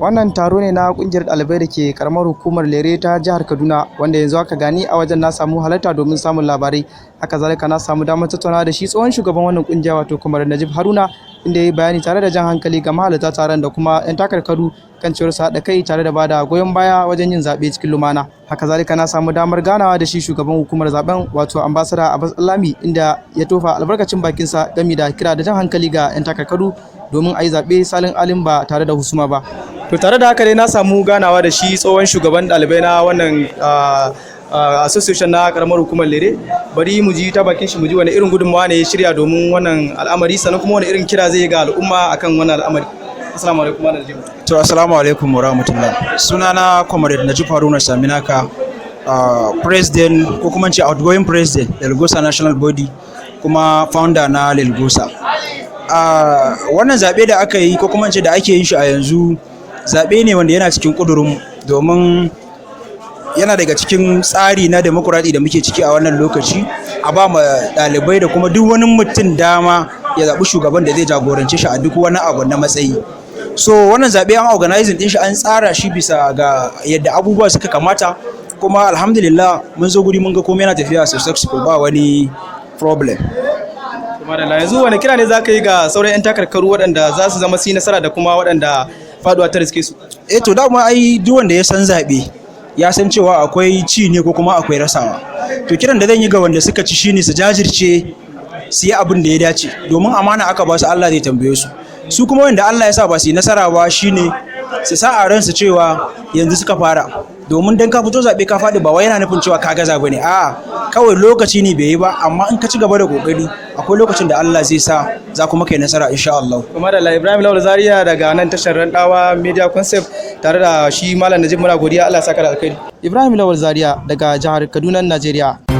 Wannan taro ne na kungiyar ɗalibai da ke karamar hukumar Lere ta jihar Kaduna, wanda yanzu aka gani a wajen na samu halarta domin samun labarai. Haka zalika na samu damar tattaunawa da shi tsohon shugaban wannan kungiya wato Comrade Najib Haruna, inda ya yi bayani tare da jan hankali ga mahalarta taron da kuma 'yan takarkaru kan cewar su haɗa kai tare da bada goyon baya wajen yin zaɓe cikin lumana. Haka zalika na samu damar ganawa da shi shugaban hukumar zaben wato ambassador Abbas Alami, inda ya tofa albarkacin bakinsa game da kira da jan hankali ga 'yan takarkaru domin a yi zaɓe salin alin ba tare da husuma ba. To tare da haka dai na samu ganawa da shi tsohon shugaban ɗalibai na wannan association na karamar hukumar Lere. Bari mu ji ta bakin shi, mu ji wani irin gudunmawa ne ya shirya domin wannan al'amari, sannan kuma wani irin kira zai ga al'umma akan wannan al'amari. Assalamu alaikum wa rahmatullahi. To assalamu alaikum wa rahmatullahi. Sunana Comrade Najib Haruna Saminaka, president ko kuma ce outgoing president Lelgosa National Body, kuma founder na Lelgosa. Wannan zaɓe da aka yi ko kuma ce da ake yin shi a yanzu, zaɓe ne wanda yana cikin ƙudurin, domin yana daga cikin tsari na demokuraɗi da muke ciki a wannan lokaci, a ba ma ɗalibai da kuma duk wani mutum dama ya zaɓi shugaban da zai jagorance shi a duk wani abu na matsayi. So wannan zaɓe an organizing ɗin shi, an tsara shi bisa ga yadda abubuwa suka kamata, kuma alhamdulillah mun zo guri mun ga komai yana tafiya successful, ba wani problem. Yanzu wani kira ne za ka yi ga sauran 'yan takarkaru waɗanda za su zama su yi nasara da kuma waɗanda faduwa ta riske su? To dama ai duk wanda ya san zaɓe ya san cewa akwai ci ne ko kuma akwai rasawa. To kiran da zan yi ga wanda suka ci shine su jajirce, su yi abin da ya dace, domin amana aka ba su, Allah zai tambaye su. Su kuma wanda Allah ya sa ba su yi nasara ba shine su sa a ransu cewa yanzu suka fara, domin dan ka fito zaɓe ka faɗi ba wai yana nufin cewa ka gaza bane, a'a kawai lokaci ne bai yi ba, amma in ka ci gaba da kokari akwai lokacin da Allah zai sa za kuma kai nasara insha Allah. Kuma da Ibrahim Lawal Zaria daga nan tashar Randawa Media Concept tare da shi Malam Najib, muna godiya, Allah ya saka da alkhairi. Ibrahim Lawal Zaria daga jihar Kaduna, Najeriya.